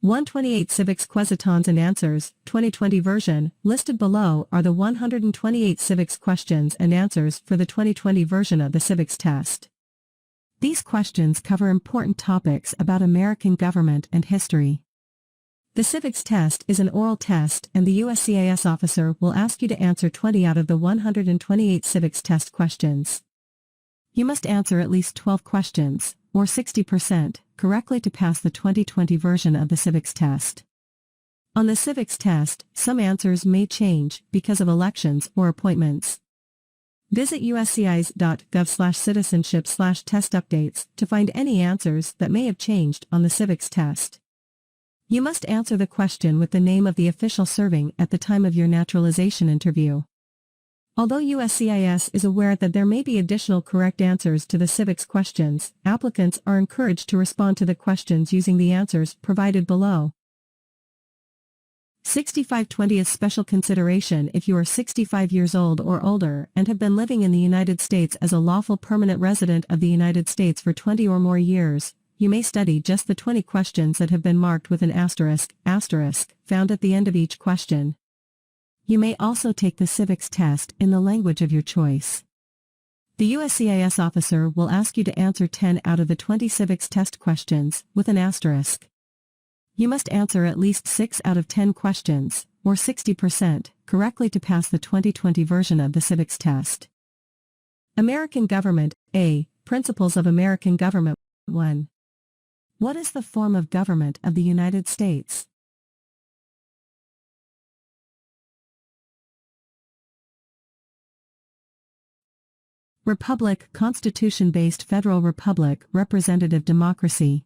128 Civics Questions and Answers, 2020 version. Listed below are the 128 civics questions and answers for the 2020 version of the civics test. These questions cover important topics about American government and history. The civics test is an oral test, and the USCIS officer will ask you to answer 20 out of the 128 civics test questions. You must answer at least 12 questions, or 60%, correctly to pass the 2020 version of the civics test. On the civics test, some answers may change because of elections or appointments. Visit uscis.gov/citizenship/test updates to find any answers that may have changed on the civics test. You must answer the question with the name of the official serving at the time of your naturalization interview. Although USCIS is aware that there may be additional correct answers to the civics questions, applicants are encouraged to respond to the questions using the answers provided below. 65/20 special consideration. If you are 65 years old or older and have been living in the United States as a lawful permanent resident of the United States for 20 or more years, you may study just the 20 questions that have been marked with an asterisk found at the end of each question. You may also take the civics test in the language of your choice. The USCIS officer will ask you to answer 10 out of the 20 civics test questions with an asterisk. You must answer at least 6 out of 10 questions, or 60%, correctly to pass the 2020 version of the civics test. American government. A. Principles of American government. 1. What is the form of government of the United States? Republic, constitution-based federal republic, representative democracy.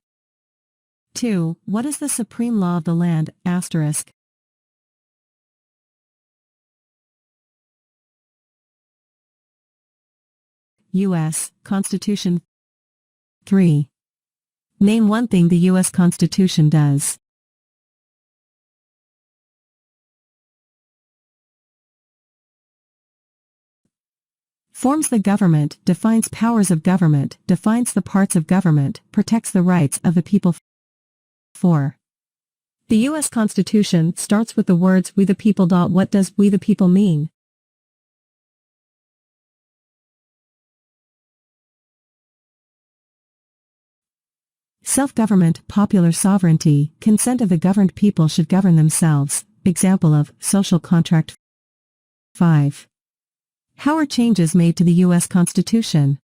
2. What is the supreme law of the land? Asterisk. U.S. Constitution. 3. Name one thing the U.S. Constitution does. Forms the government, defines powers of government, defines the parts of government, protects the rights of the people. 4. The U.S. Constitution starts with the words "We the people." What does "We the people" mean? Self-government, popular sovereignty, consent of the governed people should govern themselves. Example of social contract. 5. How are changes made to the U.S. Constitution?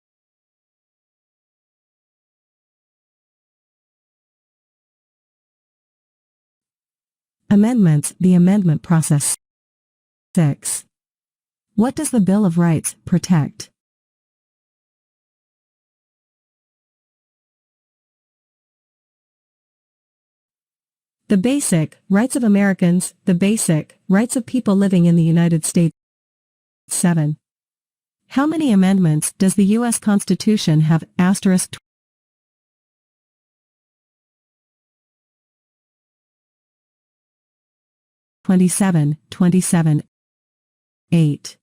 Amendments, the amendment process. 6. What does the Bill of Rights protect? The basic rights of Americans, the basic rights of people living in the United States. 7. How many amendments does the U.S. Constitution have? Asterisk. 27. 8.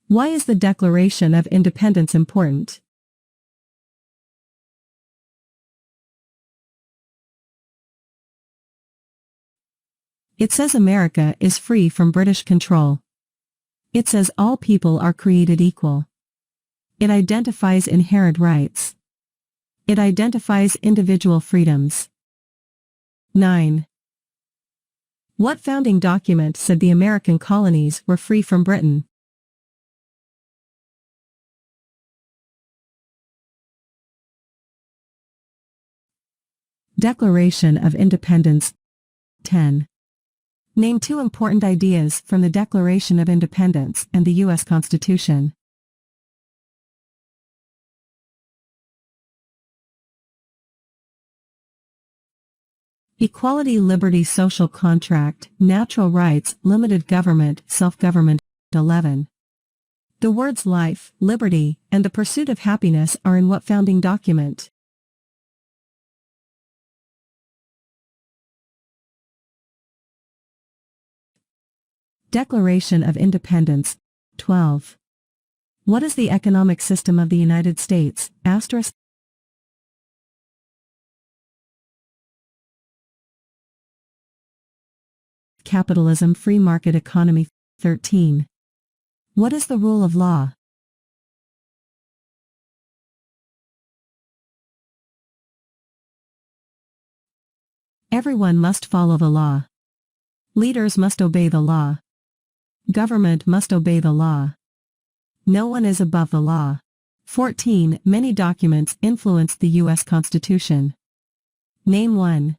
Why is the Declaration of Independence important? It says America is free from British control. It says all people are created equal. It identifies inherent rights. It identifies individual freedoms. 9. What founding document said the American colonies were free from Britain? Declaration of Independence. 10. Name 2 important ideas from the Declaration of Independence and the U.S. Constitution. Equality, liberty, social contract, natural rights, limited government, self-government. 11. The words life, liberty, and the pursuit of happiness are in what founding document? Declaration of Independence. 12. What is the economic system of the United States? Asterisk. Capitalism, free market economy. 13. What is the rule of law? Everyone must follow the law. Leaders must obey the law. Government must obey the law. No one is above the law. 14. Many documents influence the U.S. Constitution. Name one.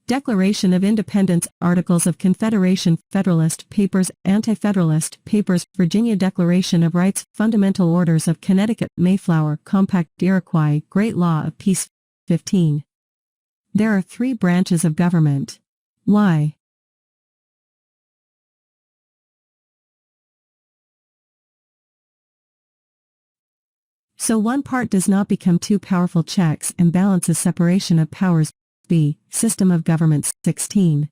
Declaration of Independence, Articles of Confederation, Federalist Papers, Anti-Federalist Papers, Virginia Declaration of Rights, Fundamental Orders of Connecticut, Mayflower Compact, Iroquois, Great Law of Peace. 15. There are 3 branches of government. Why? So one part does not become 2 powerful checks and balances, separation of powers. B. System of government. 16.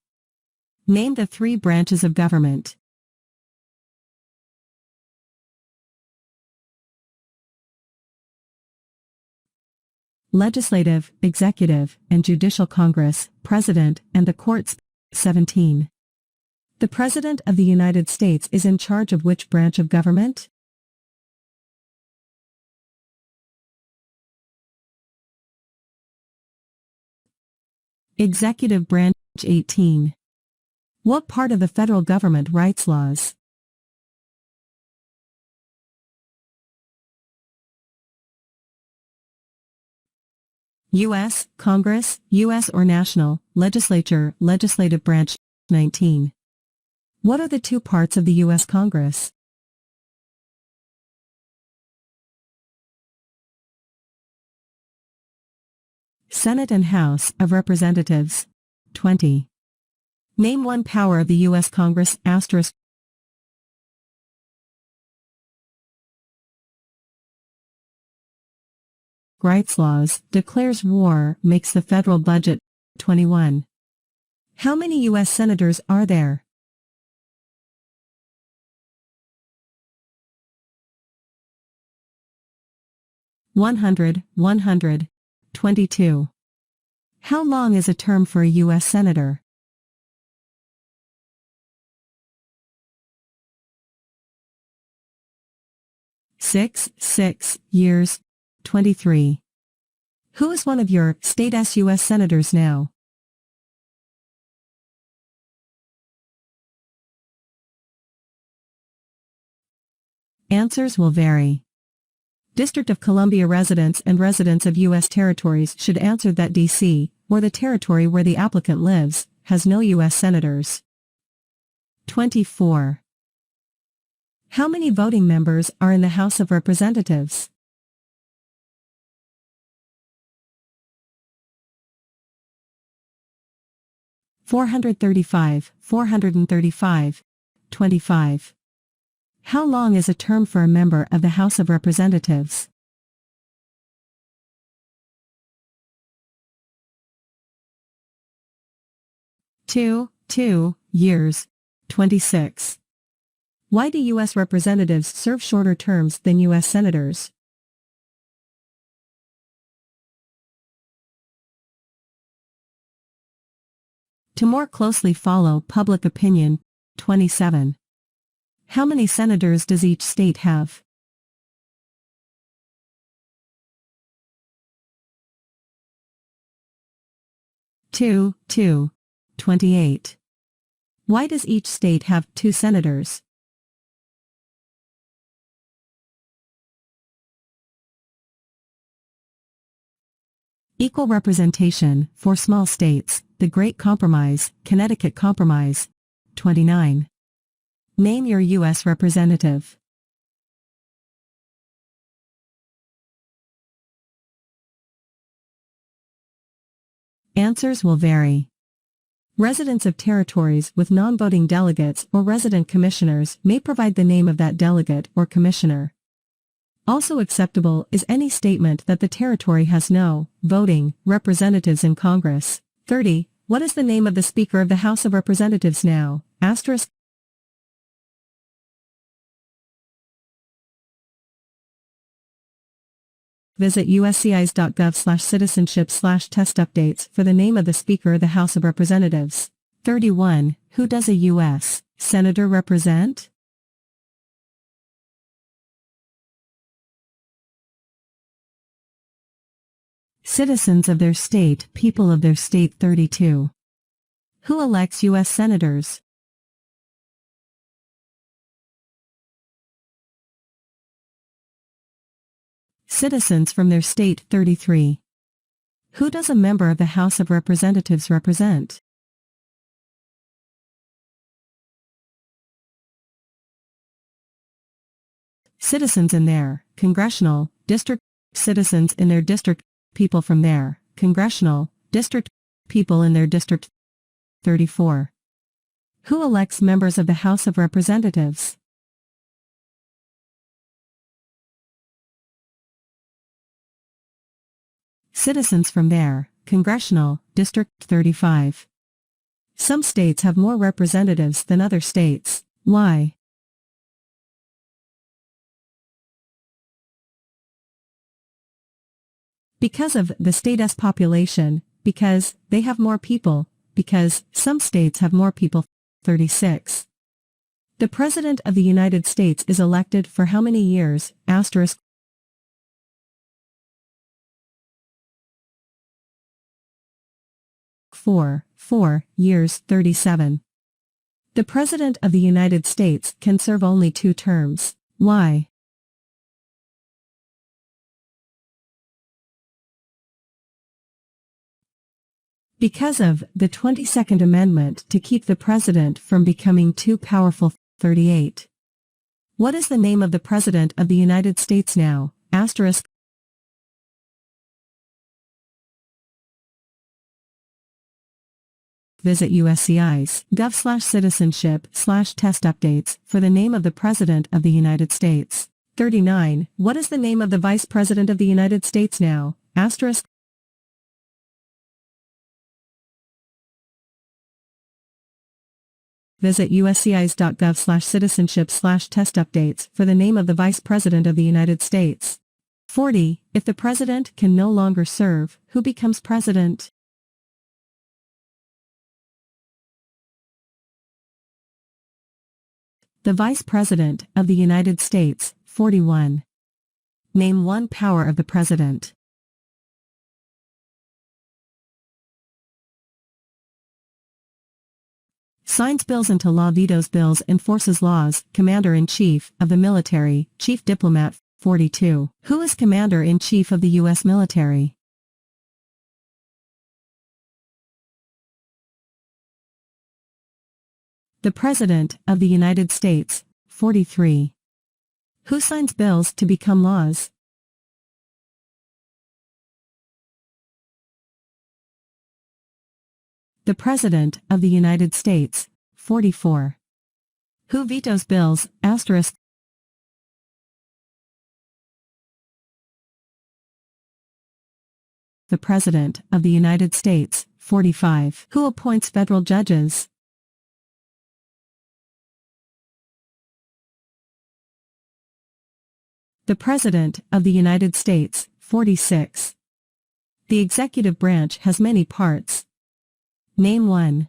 Name the 3 branches of government. Legislative, Executive, and Judicial Congress, President, and the Courts. 17. The President of the United States is in charge of which branch of government? Executive branch. 18. What part of the federal government writes laws? U.S., Congress, U.S. or national, legislature, legislative branch. 19. What are the 2 parts of the U.S. Congress? Senate and House of Representatives. 20. Name one power of the U.S. Congress. Asterisk. Writes laws, declares war, makes the federal budget. 21. How many U.S. senators are there? (100, 100). 22. How long is a term for a U.S. senator? Six years. 23. Who is one of your state's U.S. senators now? Answers will vary. District of Columbia residents and residents of U.S. territories should answer that D.C., or the territory where the applicant lives, has no U.S. senators. 24. How many voting members are in the House of Representatives? (435, 435). 25. How long is a term for a member of the House of Representatives? Two years. 26. Why do U.S. representatives serve shorter terms than U.S. senators? To more closely follow public opinion. 27. How many senators does each state have? Two. 28. Why does each state have 2 senators? Equal representation for small states, the Great Compromise, Connecticut Compromise. 29. Name your U.S. representative. Answers will vary. Residents of territories with non-voting delegates or resident commissioners may provide the name of that delegate or commissioner. Also acceptable is any statement that the territory has no voting representatives in Congress. 30. What is the name of the Speaker of the House of Representatives now? Asterisk. Visit uscis.gov/citizenship/test updates for the name of the Speaker of the House of Representatives. 31. Who does a U.S. Senator represent? Citizens of their state, people of their state. 32. Who elects U.S. senators? Citizens from their state. 33. Who does a member of the House of Representatives represent? Citizens in their congressional district. Citizens in their district, people from their congressional district, people in their district. 34. Who elects members of the House of Representatives? Citizens from their congressional district. 35. Some states have more representatives than other states. Why? Because of the state's population, because they have more people, because some states have more people. 36. The President of the United States is elected for how many years? Asterisk. Four years. 37. The President of the United States can serve only 2 terms. Why? Because of the 22nd Amendment to keep the President from becoming too powerful. 38. What is the name of the President of the United States now? Asterisk. Visit uscis.gov/citizenship/test updates for the name of the President of the United States. 39. What is the name of the Vice President of the United States now? Asterisk. Visit uscis.gov/citizenship/test updates for the name of the Vice President of the United States. 40. If the President can no longer serve, who becomes President? The Vice President of the United States. 41. Name one power of the President. Signs bills into law, vetoes bills, enforces laws, Commander-in-Chief of the Military, Chief Diplomat. 42. Who is Commander-in-Chief of the U.S. military? The President of the United States. 43. Who signs bills to become laws? The President of the United States. 44. Who vetoes bills? Asterisk. The President of the United States. 45. Who appoints federal judges? The President of the United States. 46. The executive branch has many parts. Name one.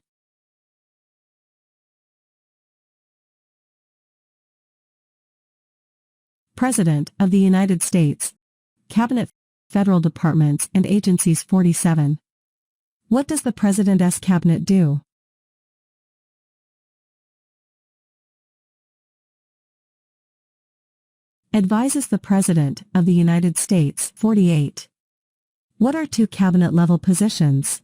President of the United States. Cabinet, federal departments and agencies. 47. What does the President's cabinet do? Advises the President of the United States. 48. What are 2 cabinet-level positions?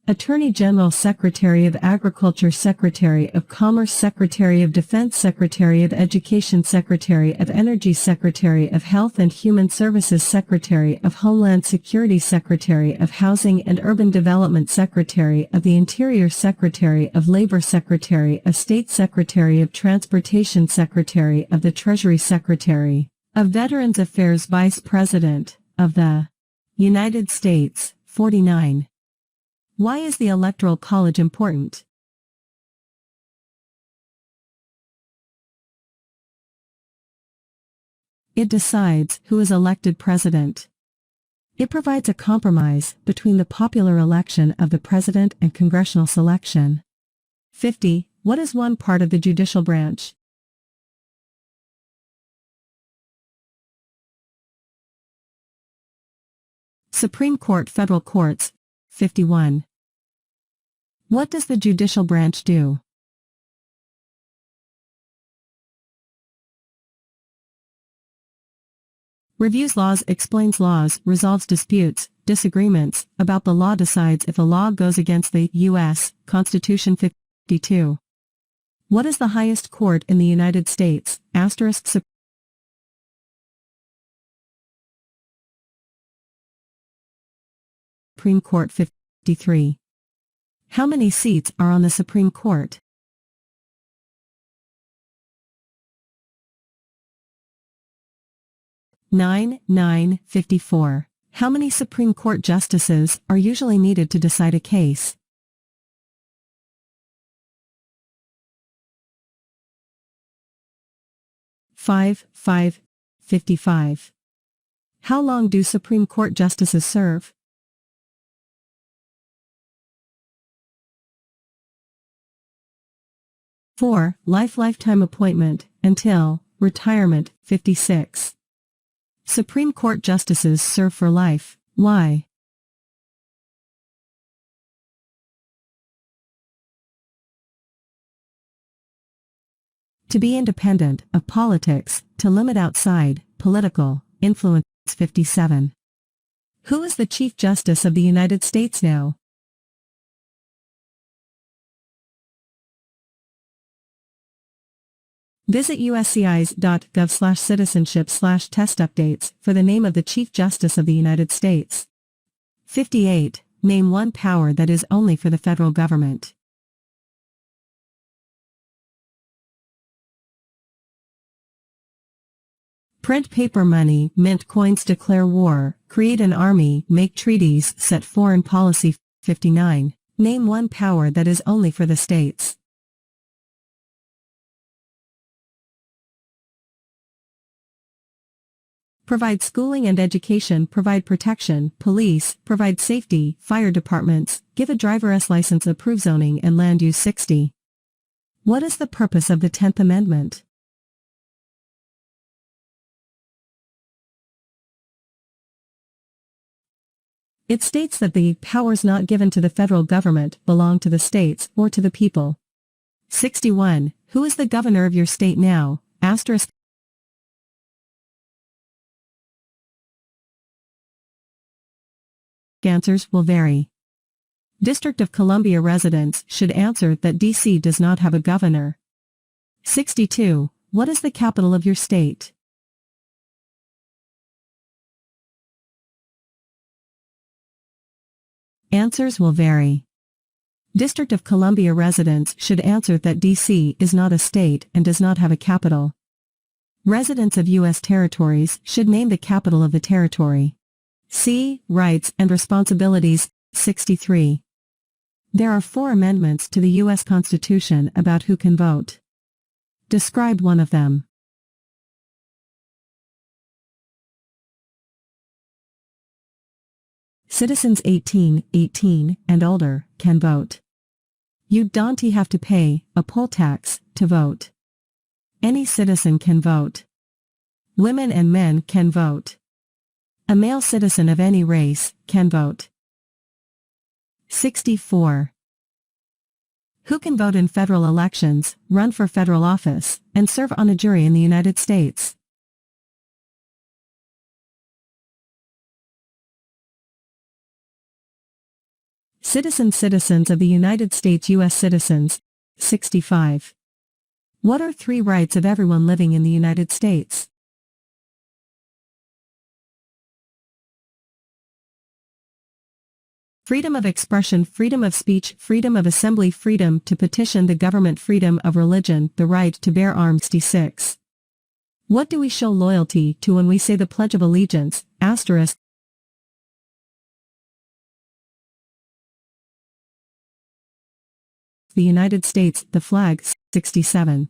Attorney General, Secretary of Agriculture, Secretary of Commerce, Secretary of Defense, Secretary of Education, Secretary of Energy, Secretary of Health and Human Services, Secretary of Homeland Security, Secretary of Housing and Urban Development, Secretary of the Interior, Secretary of Labor, Secretary of State, Secretary of Transportation, Secretary of the Treasury, Secretary of Veterans Affairs, Vice President of the United States. 49. Why is the Electoral College important? It decides who is elected president. It provides a compromise between the popular election of the president and congressional selection. 50. What is one part of the judicial branch? Supreme Court Federal Courts. 51. What does the judicial branch do? Reviews laws, explains laws, resolves disputes, disagreements about the law, decides if a law goes against the U.S. Constitution. 52. What is the highest court in the United States? Supreme Court. 53. How many seats are on the Supreme Court? Nine. 54. How many Supreme Court justices are usually needed to decide a case? 5. 55. How long do Supreme Court justices serve? 4. Lifetime appointment, until retirement. 56. Supreme Court justices serve for life. Why? To be independent of politics, to limit outside political influence. 57. Who is the Chief Justice of the United States now? Visit uscis.gov/citizenship/test updates for the name of the Chief Justice of the United States. 58. Name one power that is only for the federal government. Print paper money, mint coins, declare war, create an army, make treaties, set foreign policy. 59. Name one power that is only for the states. Provide schooling and education, provide protection, police, provide safety, fire departments, give a driver's license, approve zoning and land use. 60. What is the purpose of the 10th Amendment? It states that the powers not given to the federal government belong to the states or to the people. 61. Who is the governor of your state now? Asterisk. Answers will vary. District of Columbia residents should answer that D.C. does not have a governor. 62. What is the capital of your state? Answers will vary. District of Columbia residents should answer that D.C. is not a state and does not have a capital. Residents of U.S. territories should name the capital of the territory. C. Rights and responsibilities. 63. There are 4 amendments to the U.S. Constitution about who can vote. Describe one of them. Citizens 18 and older can vote. You don't have to pay a poll tax to vote. Any citizen can vote. Women and men can vote. A male citizen of any race can vote. 64. Who can vote in federal elections, run for federal office, and serve on a jury in the United States? Citizens of the United States, U.S. citizens. 65. What are 3 rights of everyone living in the United States? Freedom of expression, freedom of speech, freedom of assembly, freedom to petition the government, freedom of religion, the right to bear arms. 66. What do we show loyalty to when we say the Pledge of Allegiance? Asterisk. The United States, the flag. 67.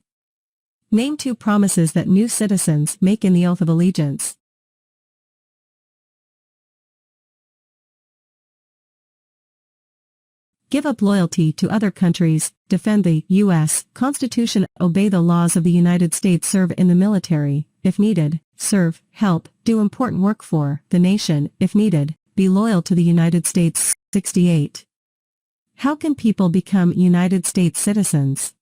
Name 2 promises that new citizens make in the Oath of Allegiance. Give up loyalty to other countries, defend the U.S. Constitution, obey the laws of the United States, serve in the military, if needed, serve, help, do important work for the nation, if needed, be loyal to the United States. 68. How can people become United States citizens?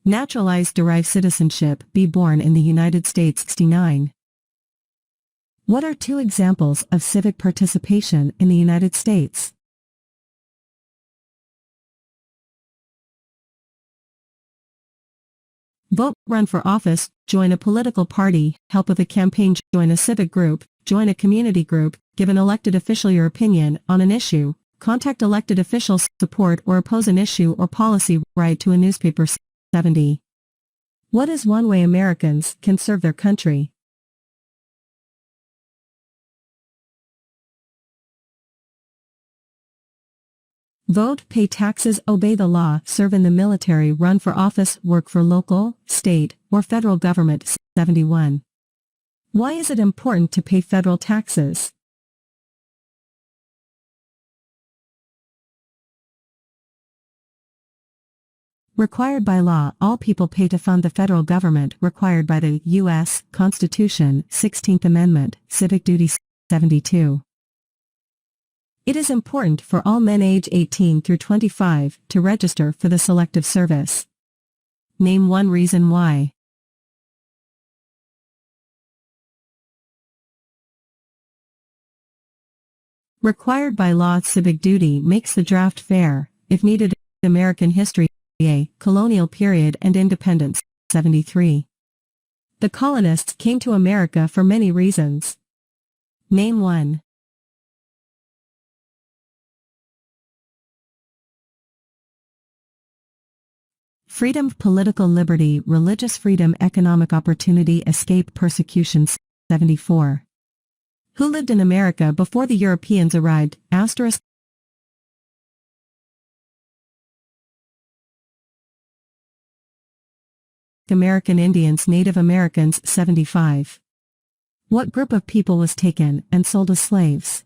Naturalize, derive citizenship, be born in the United States. 69. What are 2 examples of civic participation in the United States? Vote, run for office, join a political party, help with a campaign, join a civic group, join a community group, give an elected official your opinion on an issue, contact elected officials, support or oppose an issue or policy, write to a newspaper. 70. What is one way Americans can serve their country? Vote, pay taxes, obey the law, serve in the military, run for office, work for local, state, or federal government. 71. Why is it important to pay federal taxes? Required by law, all people pay to fund the federal government, required by the U.S. Constitution, 16th Amendment, civic duty. 72. It is important for all men age 18 through 25 to register for the Selective Service. Name 1 reason why. Required by law, civic duty makes the draft fair, if needed. American history, A. Colonial period and independence. 73. The colonists came to America for many reasons. Name 1. Freedom, political liberty, religious freedom, economic opportunity, escape persecution. 74. Who lived in America before the Europeans arrived? Asterisk. American Indians, Native Americans. 75. What group of people was taken and sold as slaves?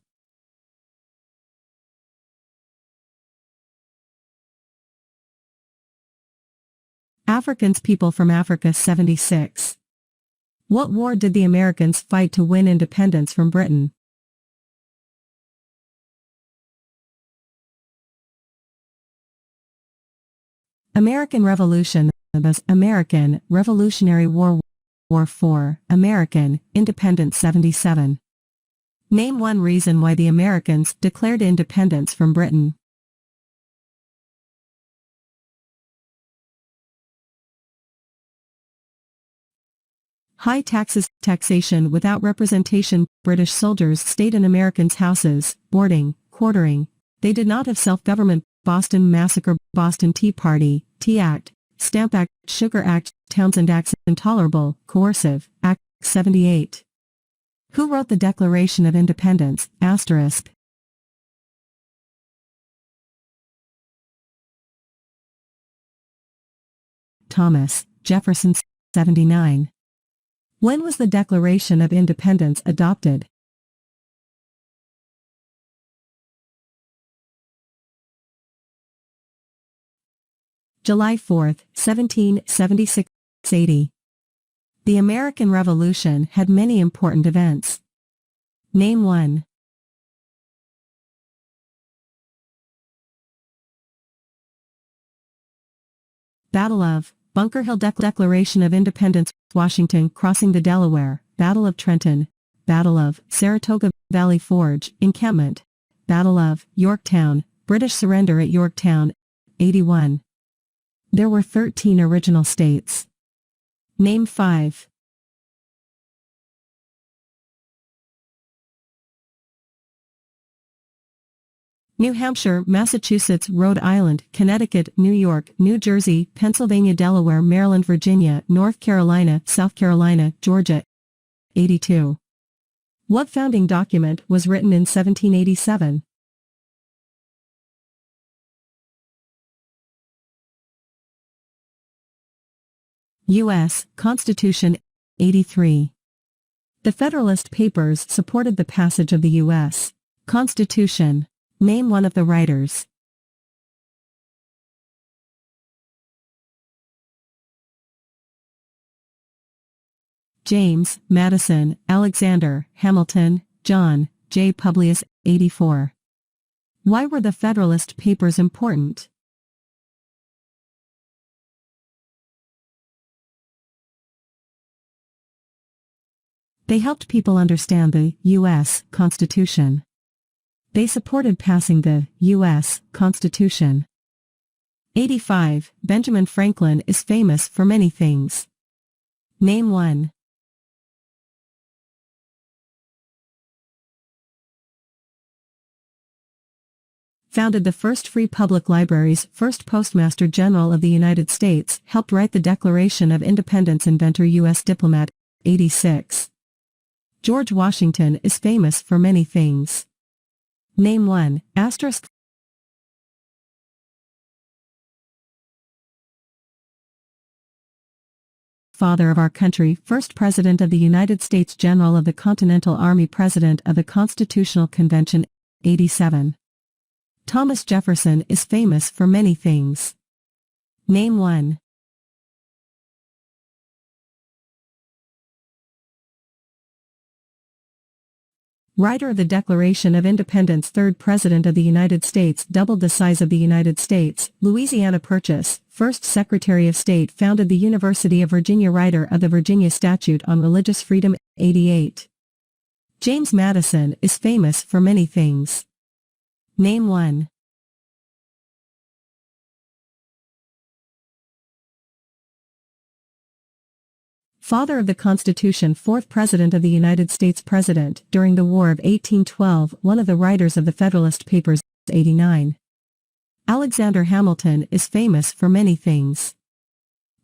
Africans, people from Africa. 76. What war did the Americans fight to win independence from Britain? American Revolution. American Revolutionary War. War 4. American Independence. 77. Name 1 reason why the Americans declared independence from Britain. High taxes, taxation without representation. British soldiers stayed in Americans' houses, boarding, quartering. They did not have self-government. Boston Massacre, Boston Tea Party, Tea Act, Stamp Act, Sugar Act, Townshend Act. Intolerable, coercive, Act. 78. Who wrote the Declaration of Independence? Asterisk. Thomas Jefferson. 79. When was the Declaration of Independence adopted? July 4, 1776. 80. The American Revolution had many important events. Name 1. Battle of Bunker Hill. Declaration of Independence. Washington crossing the Delaware. Battle of Trenton. Battle of Saratoga Valley Forge. Encampment. Battle of Yorktown. British surrender at Yorktown. 81. There were 13 original states. Name 5. New Hampshire, Massachusetts, Rhode Island, Connecticut, New York, New Jersey, Pennsylvania, Delaware, Maryland, Virginia, North Carolina, South Carolina, Georgia. 82. What founding document was written in 1787? U.S. Constitution 83. The Federalist Papers supported the passage of the U.S. Constitution. Name one of the writers. James Madison, Alexander Hamilton, John J. Publius, 84. Why were the Federalist Papers important? They helped people understand the U.S. Constitution. They supported passing the U.S. Constitution. 85. Benjamin Franklin is famous for many things. Name one. Founded the first free public libraries, first Postmaster General of the United States, helped write the Declaration of Independence, inventor, U.S. diplomat. 86. George Washington is famous for many things. Name one. Asterisk. Father of our country, first President of the United States, General of the Continental Army, President of the Constitutional Convention. 87. Thomas Jefferson is famous for many things. Name one. Writer of the Declaration of Independence, third President of the United States, doubled the size of the United States. Louisiana Purchase, first Secretary of State, founded the University of Virginia. Writer of the Virginia Statute on Religious Freedom. 88. James Madison is famous for many things. Name one. Father of the Constitution, fourth President of the United States, President during the War of 1812, one of the writers of the Federalist Papers. 89. Alexander Hamilton is famous for many things.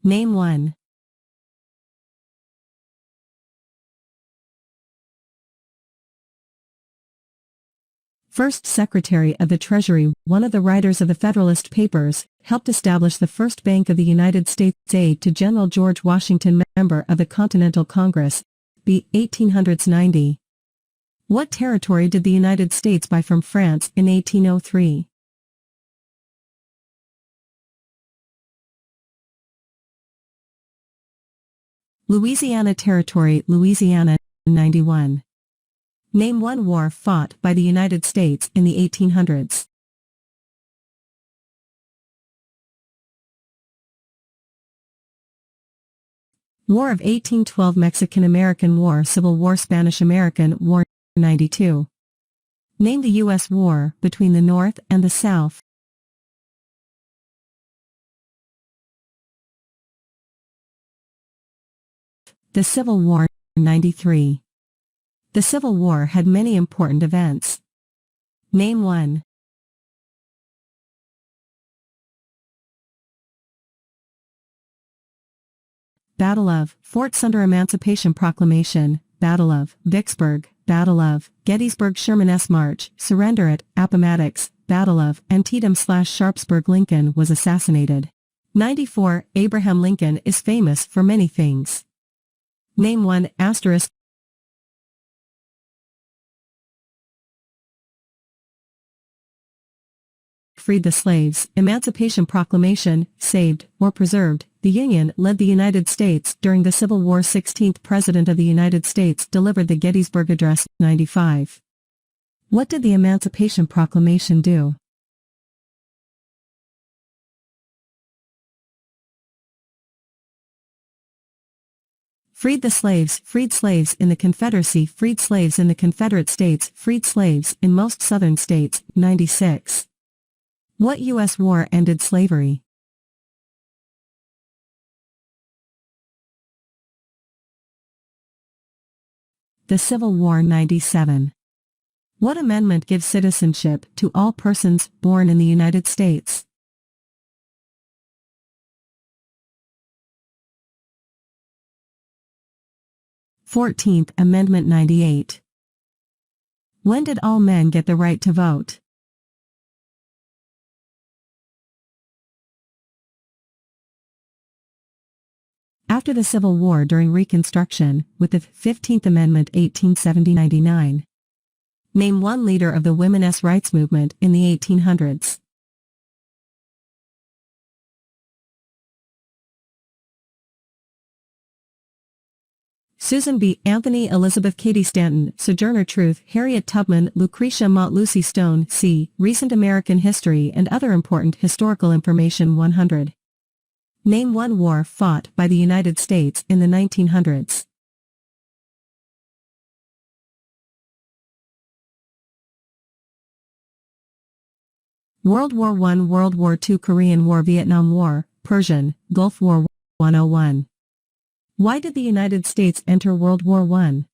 Name one. First Secretary of the Treasury, one of the writers of the Federalist Papers, helped establish the first Bank of the United States. Aide to General George Washington, member of the Continental Congress. B. 1890. What territory did the United States buy from France in 1803? Louisiana Territory, Louisiana. 91. Name one war fought by the United States in the 1800s. War of 1812, Mexican-American War, Civil War, Spanish-American War. 92. Name the U.S. war between the North and the South. The Civil War. 93. The Civil War had many important events. Name one. Battle of Fort Sumter, Emancipation Proclamation, Battle of Vicksburg, Battle of Gettysburg, Sherman S. March, Surrender at Appomattox, Battle of Antietam/Sharpsburg, Lincoln was assassinated. 94. Abraham Lincoln is famous for many things. Name one. Asterisk. Freed the slaves, Emancipation Proclamation, saved, or preserved, the Union, led the United States during the Civil War. 16th President of the United States delivered the Gettysburg Address. 95. What did the Emancipation Proclamation do? Freed the slaves, freed slaves in the Confederacy, freed slaves in the Confederate States, freed slaves in most southern states. 96. What U.S. war ended slavery? The Civil War. 97. What amendment gives citizenship to all persons born in the United States? Fourteenth Amendment. 98. When did all men get the right to vote? After the Civil War during Reconstruction, with the 15th Amendment 1870-99. Name one leader of the women's rights movement in the 1800s. Susan B. Anthony Elizabeth Cady Stanton, Sojourner Truth, Harriet Tubman, Lucretia Mott, Lucy Stone. C. Recent American history and other important historical information. 100. Name one war fought by the United States in the 1900s. World War I, World War II, Korean War, Vietnam War, Persian, Gulf War. 101. Why did the United States enter World War I?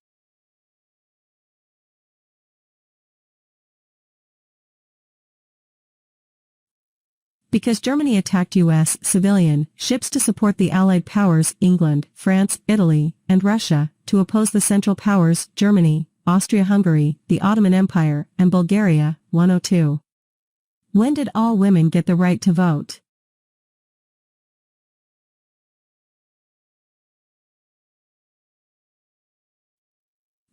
Because Germany attacked U.S. civilian ships to support the Allied powers England, France, Italy, and Russia, to oppose the Central Powers Germany, Austria-Hungary, the Ottoman Empire, and Bulgaria. 102. When did all women get the right to vote?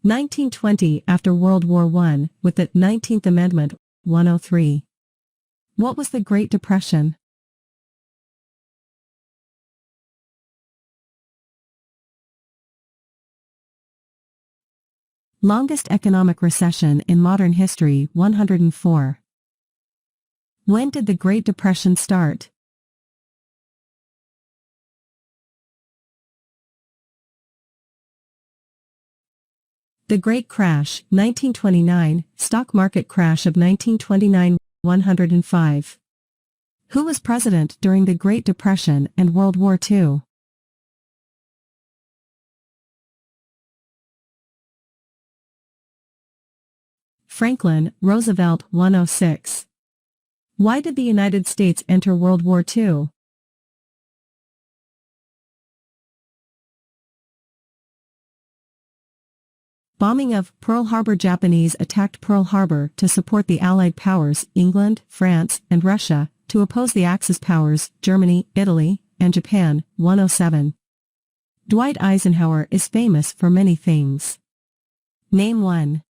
(1920) After World War I, with the 19th Amendment. 103. What was the Great Depression? Longest economic recession in modern history. 104. When did the Great Depression start? The Great Crash, 1929, Stock Market Crash of 1929. 105. Who was president during the Great Depression and World War II? Franklin Roosevelt. 106. Why did the United States enter World War II? Bombing of Pearl Harbor. Japanese attacked Pearl Harbor to support the Allied powers England, France, and Russia, to oppose the Axis powers Germany, Italy, and Japan. 107. Dwight Eisenhower is famous for many things. Name one.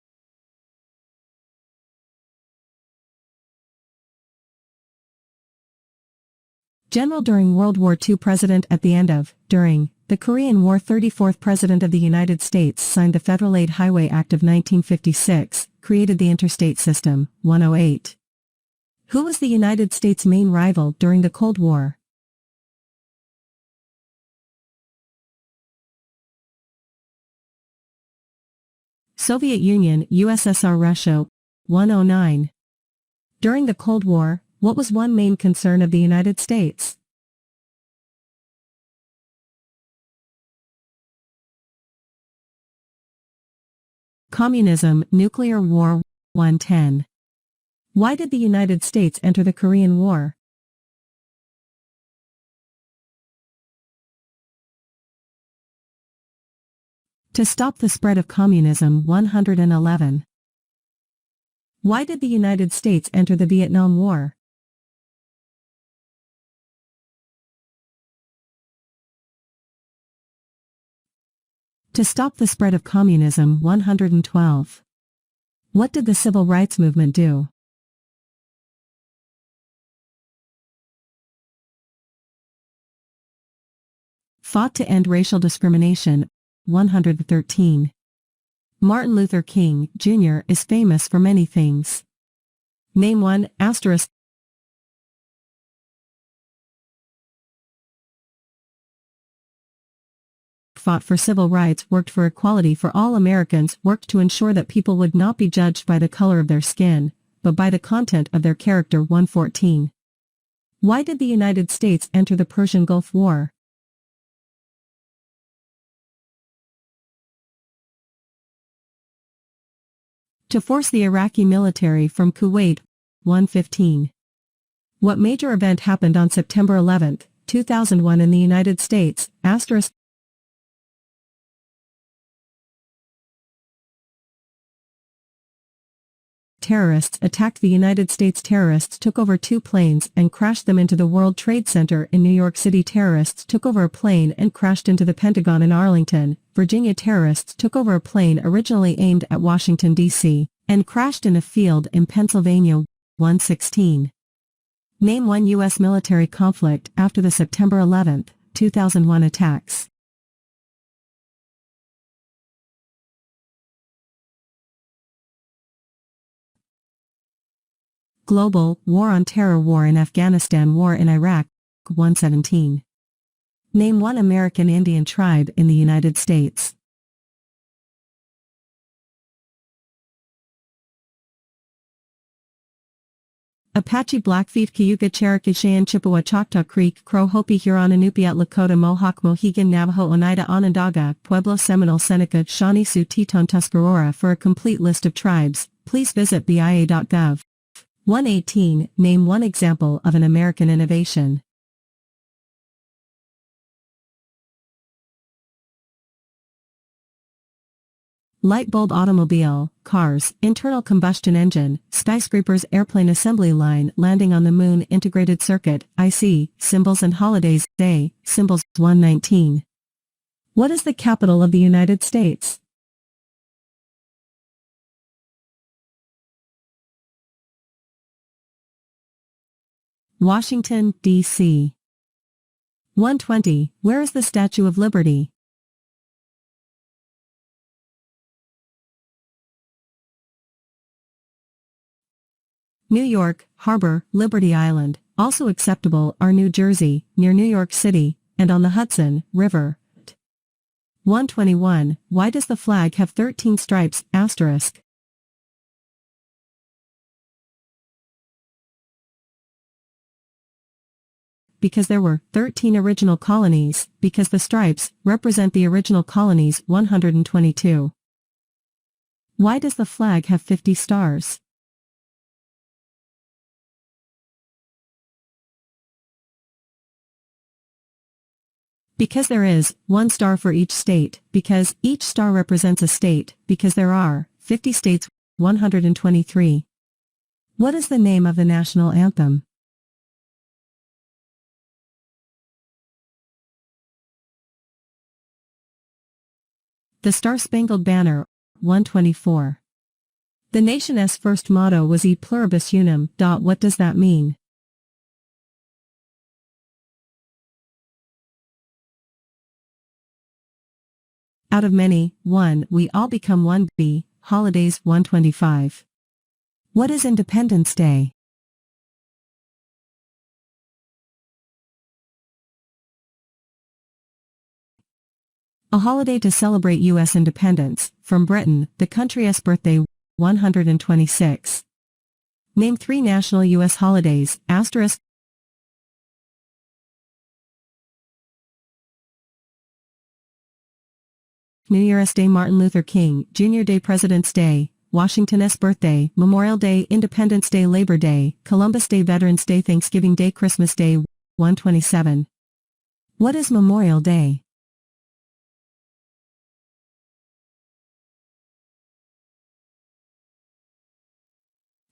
General during World War II. President at the end of, during, the Korean War. 34th President of the United States. Signed the Federal Aid Highway Act of 1956, created the interstate system. 108. Who was the United States' main rival during the Cold War? Soviet Union, USSR, Russia. 109. During the Cold War, what was one main concern of the United States? Communism, nuclear war. 110. Why did the United States enter the Korean War? To stop the spread of communism. 111. Why did the United States enter the Vietnam War? To stop the spread of communism. 112. What did the Civil Rights Movement do? Fought to end racial discrimination. 113. Martin Luther King, Jr. is famous for many things. Name one. Asterisk. Fought for civil rights, worked for equality for all Americans, worked to ensure that people would not be judged by the color of their skin, but by the content of their character. 114. Why did the United States enter the Persian Gulf War? To force the Iraqi military from Kuwait. 115. What major event happened on September 11, 2001 in the United States? Asterisk. terrorists attacked the United States. Terrorists took over 2 planes and crashed them into the World Trade Center in New York City. Terrorists took over a plane and crashed into the Pentagon in Arlington, Virginia. Terrorists took over a plane originally aimed at Washington, D.C., and crashed in a field in Pennsylvania. 116. Name one U.S. military conflict after the September 11, 2001 attacks. Global, War on Terror, War in Afghanistan, War in Iraq. 117. Name one American Indian tribe in the United States. Apache, Blackfeet, Cayuga, Cherokee, Cheyenne, Chippewa, Choctaw, Creek, Crow, Hopi, Huron, Inupiat, Lakota, Mohawk, Mohegan, Navajo, Oneida, Onondaga, Pueblo, Seminole, Seneca, Shawnee, Sioux, Teton, Tuscarora. For a complete list of tribes, please visit BIA.gov. 118. Name one example of an American innovation. Light bulb, automobile, cars, internal combustion engine, skyscrapers, airplane assembly line, landing on the moon, integrated circuit, IC, symbols and holidays, day, symbols. 119. What is the capital of the United States? Washington, D.C. 120. Where is the Statue of Liberty? New York, Harbor, Liberty Island. Also acceptable are New Jersey, near New York City, and on the Hudson River. 121. Why does the flag have 13 stripes, asterisk? Because there were 13 original colonies, because the stripes represent the original colonies. 122. Why does the flag have 50 stars? Because there is 1 star for each state, because each star represents a state, because there are 50 states. 123. What is the name of the national anthem? The Star-Spangled Banner. 124. The nation's first motto was E Pluribus Unum. What does that mean? Out of many, one, we all become one. B. Holidays. 125. What is Independence Day? A holiday to celebrate U.S. independence from Britain, the country's birthday. 126. Name 3 national U.S. holidays, asterisk. New Year's Day, Martin Luther King Jr. Day, President's Day, Washington's birthday, Memorial Day, Independence Day, Labor Day, Columbus Day, Veterans Day, Thanksgiving Day, Christmas Day. 127. What is Memorial Day?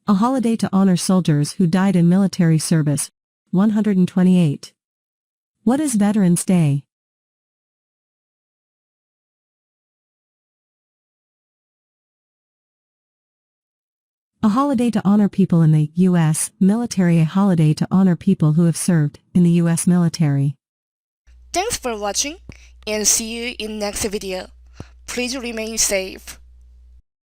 A holiday to honor soldiers who died in military service. 128. What is Veterans Day? A holiday to honor people in the U.S. military. A holiday to honor people who have served in the U.S. military. Thanks for watching and see you in next video. Please remain safe.